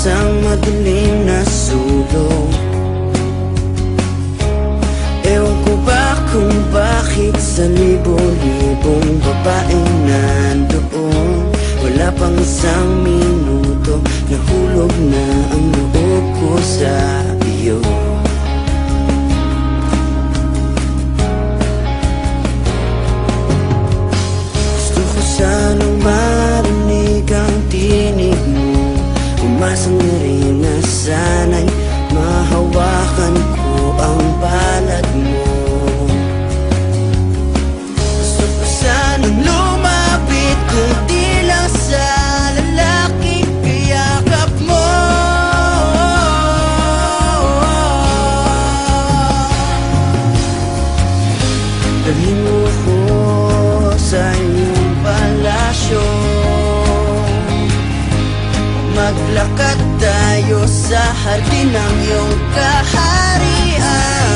isang madilim na sulok. Ewan ko ba kung bakit sa libo-libong babaeng nandoon, wala pang isang minuto, nahulog na ang loob ko sa iyo. Gusto ko sanang marinig ang tinig mo, umasang na rin na sana'y mahawakan ko ang palad mo. Gusto ko sanang lumapit kung di lang sa lalaking kayakap mo. Dalhin mo ko sa iyong palasyo, maglakad tayo sa hardin ng iyong kaharian.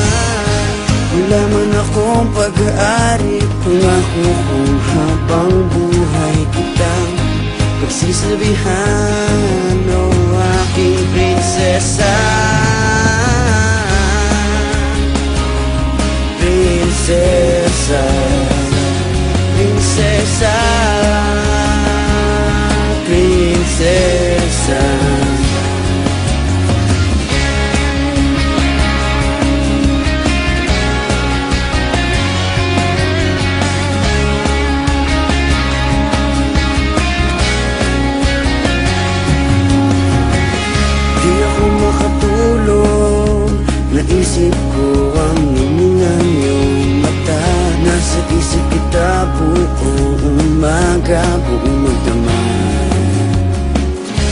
Wala man akong pag-aari, pangako kung habang buhay kitang pagsisilbihan, o aking prinsesa. Prinsesa, prinsesa, prinsesa. Di ako makatulog, naisip ko ang lumingan iyong mata. Nasa isip kita buong umaga, buong magdamag.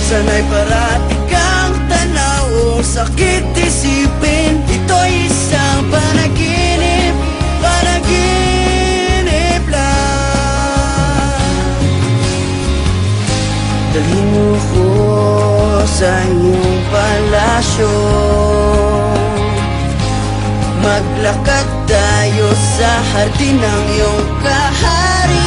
Sana'y parati kang tanaw, sakit isipin, ito'y isang panaginip, panaginip lang. Dalhin mo ko sa iyong palasyo, maglakad tayo sa hardin ng iyong kaharian.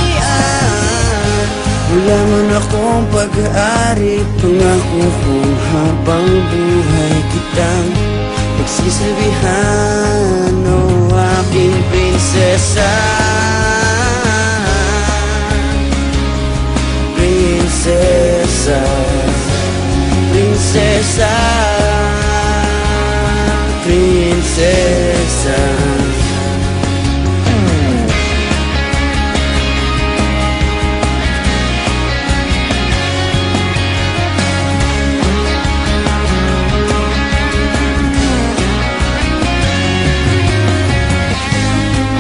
Wala man akong pag-aari, pangako kung habang buhay kitang pagsisilbihan, o aking prinsesa. Prinsesa, prinsesa, prinsesa.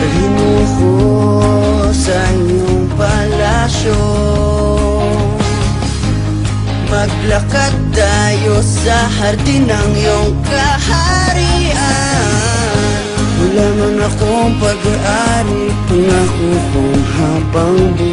Dalhin mo ko sa iyong palasyo, maglakad tayo sa hardin ng iyong kaharian. Wala man akong pag-aari, pangako kung habang buhay